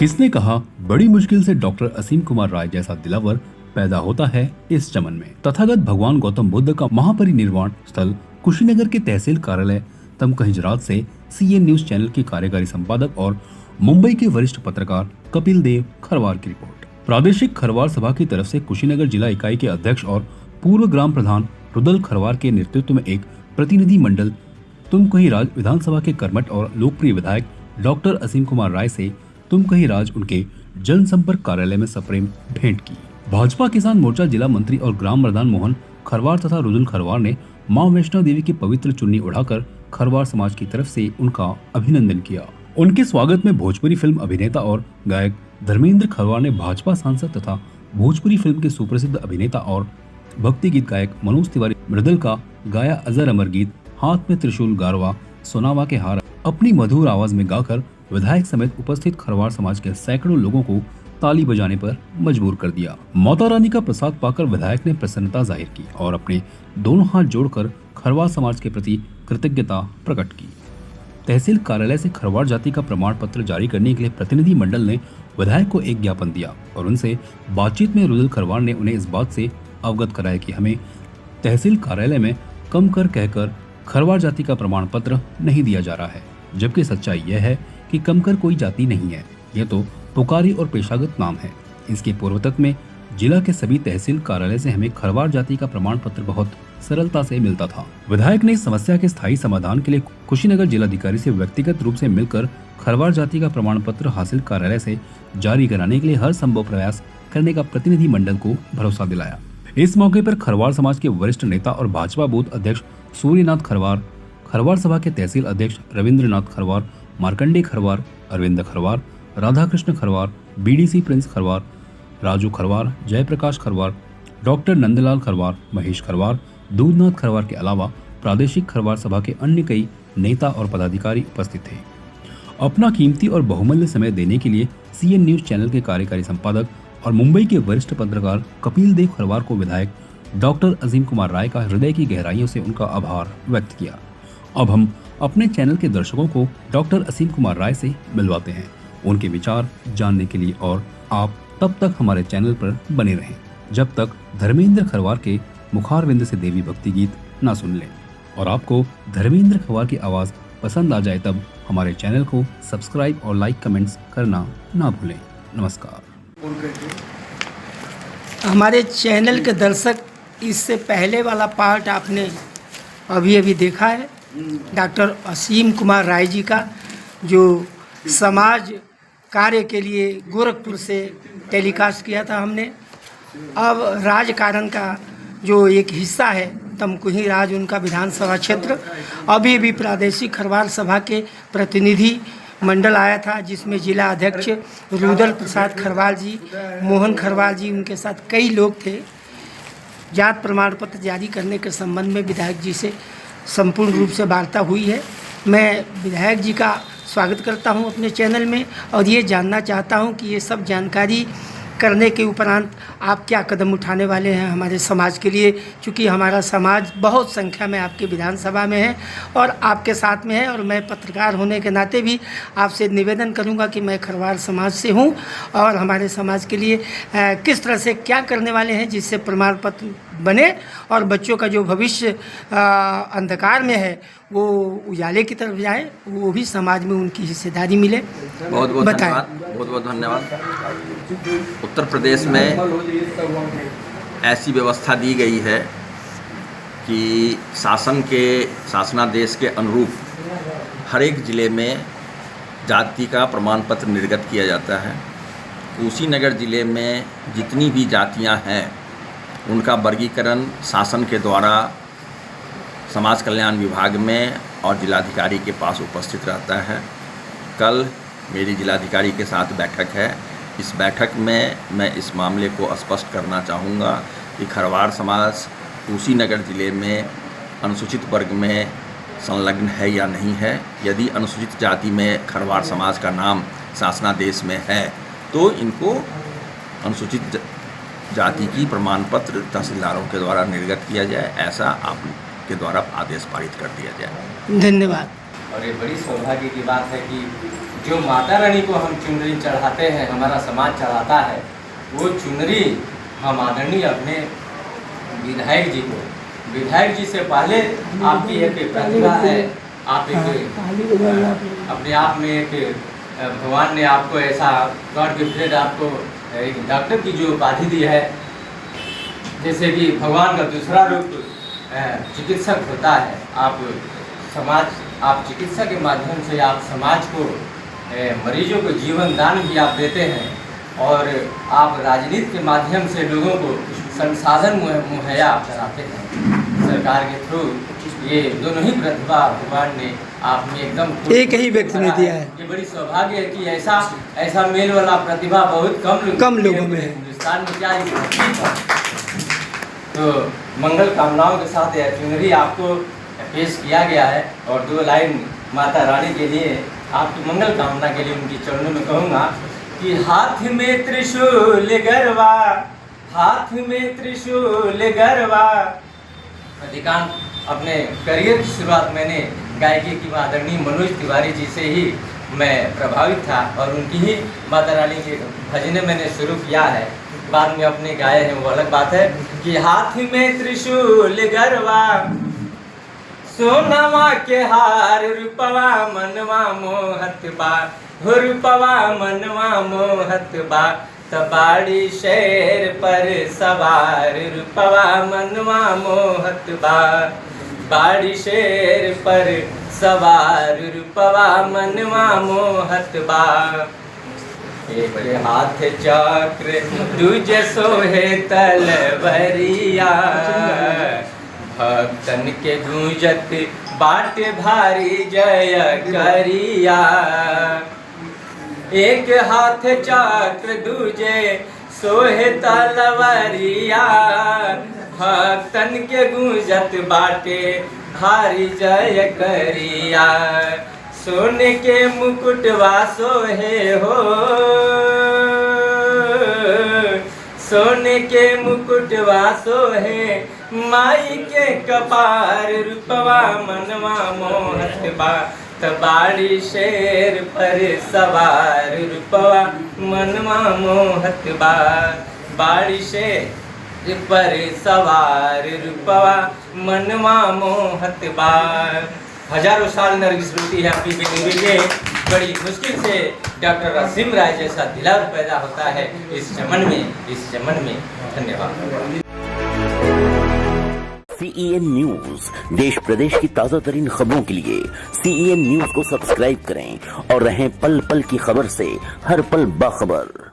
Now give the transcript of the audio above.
किसने कहा बड़ी मुश्किल से डॉक्टर असीम कुमार राय जैसा दिलावर पैदा होता है इस चमन में। तथागत भगवान गौतम बुद्ध का महापरिनिर्वाण स्थल कुशीनगर के तहसील कार्यालय तमकहिंजरात से सीएन न्यूज चैनल के कार्यकारी संपादक और मुंबई के वरिष्ठ पत्रकार कपिल देव खरवार की रिपोर्ट। प्रादेशिक खरवार सभा की तरफ से कुशीनगर जिला इकाई के अध्यक्ष और पूर्व ग्राम प्रधान रुदल खरवार के नेतृत्व में एक प्रतिनिधि मंडल तुमकहिराज विधानसभा के कर्मठ और लोकप्रिय विधायक डॉक्टर असीम कुमार राय से तुमकहिराज उनके जनसंपर्क कार्यालय में सप्रेम भेंट की। भाजपा किसान मोर्चा जिला मंत्री और ग्राम प्रधान मोहन खरवार तथा रुदल खरवार ने मां वैष्णो देवी की पवित्र चुन्नी उड़ाकर खरवार समाज की तरफ से उनका अभिनंदन किया। उनके स्वागत में भोजपुरी फिल्म अभिनेता और गायक धर्मेंद्र खरवार ने भाजपा सांसद तथा भोजपुरी फिल्म के सुप्रसिद्ध अभिनेता और भक्ति गीत गायक मनोज तिवारी मृदल का गाया अजर अमर गीत हाथ में त्रिशूल गारवा सोनावा के हार अपनी मधुर आवाज में गाकर विधायक समेत उपस्थित खरवार समाज के सैकड़ों लोगों को ताली बजाने पर मजबूर कर दिया। माता रानी का प्रसाद पाकर विधायक ने प्रसन्नता जाहिर की और अपने दोनों हाथ जोड़कर खरवार समाज के प्रति कृतज्ञता प्रकट की। तहसील कार्यालय से खरवार जाति का प्रमाण पत्र जारी करने के लिए प्रतिनिधि मंडल ने विधायक को एक ज्ञापन दिया और उनसे बातचीत में रुदल खरवार ने उन्हें इस बात से अवगत कराया कि हमें तहसील कार्यालय में कम कर कहकर खरवार जाति का प्रमाण पत्र नहीं दिया जा रहा है, जबकि सच्चाई यह है कि कमकर कोई जाति नहीं है, यह तो पुकारी और पेशागत नाम है। इसके पूर्वतक में जिला के सभी तहसील कार्यालय से हमें खरवार जाति का प्रमाण पत्र बहुत सरलता से मिलता था। विधायक ने इस समस्या के स्थायी समाधान के लिए कुशीनगर जिलाधिकारी से व्यक्तिगत रूप से मिलकर खरवार जाति का प्रमाण पत्र हासिल कार्यालय से जारी कराने के लिए हर संभव प्रयास करने का प्रतिनिधि मंडल को भरोसा दिलाया। इस मौके पर खरवार समाज के वरिष्ठ नेता और भाजपा बूथ अध्यक्ष सूर्यनाथ खरवार, खरवार सभा के तहसील अध्यक्ष Ravindranath Kharwar, Markande Kharwar, Arvind Kharwar, Radhakrishna Kharwar, BDC Prince Kharwar, Raju Kharwar, Jaiprakash Kharwar, doctor Nandlal Kharwar, Mahesh Kharwar, Dudhnath Kharwar के अलावा प्रादेशिक खरवार सभा के अन्य कई नेता और पदाधिकारी उपस्थित थे। अपना कीमती और बहुमूल्य समय देने के लिए सीएन न्यूज चैनल के कार्यकारी संपादक और मुंबई के वरिष्ठ पत्रकार कपिल देव खरवार को विधायक डॉक्टर असीम कुमार राय का हृदय की गहराइयों से उनका आभार व्यक्त किया। अब हम अपने चैनल के दर्शकों को डॉक्टर असीम कुमार राय से मिलवाते हैं उनके विचार जानने के लिए, और आप तब तक हमारे चैनल पर बने रहें जब तक धर्मेंद्र खरवार के मुखारविंद से देवी भक्ति गीत ना सुन लें। और आपको धर्मेंद्र खरवार की आवाज पसंद आ जाए तब हमारे चैनल को सब्सक्राइब और लाइक कमेंट्स करना ना भूलें। नमस्कार। हमारे चैनल के दर्शक, इससे पहले वाला पार्ट आपने अभी देखा है डॉक्टर असीम कुमार राय जी का, जो समाज कार्य के लिए गोरखपुर से टेलीकास्ट किया था हमने। अब राजकारण का जो एक हिस्सा है तमकुहीराज उनका विधानसभा क्षेत्र, अभी भी प्रादेशिक खरवार सभा के प्रतिनिधि मंडल आया था, जिसमें जिला अध्यक्ष रुदल प्रसाद खरवार जी, मोहन खरवार जी, उनके साथ कई लोग थे। जात प्रमाण पत्र जारी करने के संबंध में विधायक जी से संपूर्ण रूप से वार्ता हुई है। मैं विधायक जी का स्वागत करता हूं अपने चैनल में और ये जानना चाहता हूं कि ये सब जानकारी करने के उपरांत आप क्या कदम उठाने वाले हैं हमारे समाज के लिए, क्योंकि हमारा समाज बहुत संख्या में आपके विधानसभा में है और आपके साथ में है। और मैं पत्रकार होने के नाते भी आपसे निवेदन करूंगा कि मैं खरवार समाज से हूं और हमारे समाज के लिए किस तरह से क्या करने वाले हैं जिससे प्रमाण पत्र बने और बच्चों का जो भविष्य अंधकार में है वो उजाले की तरफ जाए, वो भी समाज में उनकी हिस्सेदारी मिले। बहुत बहुत धन्यवाद। उत्तर प्रदेश में ऐसी व्यवस्था दी गई है कि शासनादेश के अनुरूप हर एक ज़िले में जाति का प्रमाण पत्र निर्गत किया जाता है। कुशीनगर ज़िले में जितनी भी जातियां हैं उनका वर्गीकरण शासन के द्वारा समाज कल्याण विभाग में और जिलाधिकारी के पास उपस्थित रहता है। कल मेरी जिलाधिकारी के साथ बैठक है। इस बैठक में मैं इस मामले को स्पष्ट करना चाहूँगा कि खरवार समाज कुशीनगर ज़िले में अनुसूचित वर्ग में संलग्न है या नहीं है। यदि अनुसूचित जाति में खरवार समाज का नाम शासनादेश में है तो इनको अनुसूचित जाति की प्रमाण पत्र तहसीलदारों के द्वारा निर्गत किया जाए, ऐसा आपके द्वारा आदेश पारित कर दिया जाए। धन्यवाद। और ये बड़ी सौभाग्य की बात है कि जो माता रानी को हम चुनरी चढ़ाते हैं, हमारा समाज चढ़ाता है, वो चुनरी हम आदरणीय अपने विधायक जी को, विधायक जी से पहले आपकी एक प्रतिभा है, आप एक अपने आप में एक भगवान ने आपको ऐसा गॉड गिफ्टेड आपको एक डॉक्टर की जो उपाधि दी है, जैसे कि भगवान का दूसरा रूप चिकित्सक होता है। आप चिकित्सा के माध्यम से आप समाज को मरीजों को जीवन दान भी आप देते हैं और आप राजनीति के माध्यम से लोगों को संसाधन मुहैया कराते हैं। सरकार के थ्रू ये दोनों ही प्रतिभा भगवान ने आप में एकदम एक ही व्यक्ति ने दिया है। ये बड़ी सौभाग्य है कि ऐसा मेल वाला प्रतिभा बहुत कम लोगों में है हिंदुस्तान में, क्या ही तो मंगल कामनाओं के साथ यह चुनरी आपको पेश किया गया है और 2 लाइन माता रानी के लिए आपकी मंगल कामना के लिए उनकी चरणों में कहूँगा कि हाथ में त्रिशूल गरवा, हाथ में त्रिशूल गरवा। अधिकांश अपने करियर की शुरुआत मैंने गायकी की आदरणीय मनोज तिवारी जी से ही मैं प्रभावित था और उनकी ही माता रानी के भजने मैंने शुरू किया है, बाद में अपने गाए हैं, वो अलग बात है। कि हाथ में त्रिशूल गरवा, सोनमा के हार, रूपवा मनवा मोहत बा, हो रूपवा मनवा मोहत बा, तबाड़ी शेर पर सवार, रूपवा मनवा मोहत बा, बाड़ी शेर पर सवार, रूपवा मनवा मोहत बा। एक हाथ चक्र दूजे सोहे तलवरिया, भक्तन के गूंजत बाट भारी जय करिया। एक हाथ चक्र दूजे सोहे तलवरिया, भक्तन के गूंजत बाटे भारी जय करिया। सोने के मुकुटवा सोहे हो, सोने के मुकुटवा सोहे माई के कपार, रूपवा मनवा मोहत बा, तबाड़ी शेर पर सवार, रूपवा मनवा मोहत बा, बाड़ी शेर पर सवार, रूपवा मनवा मोहत बा। हजारों साल नरगिस रोती है अपनी बेटी के, बड़ी मुश्किल से डॉक्टर असीम राय जैसा दिलावर पैदा होता है इस चमन में। धन्यवाद। CEN न्यूज देश प्रदेश की ताजा तरीन खबरों के लिए CEN न्यूज को सब्सक्राइब करें और रहें पल पल की खबर से हर पल बाखबर।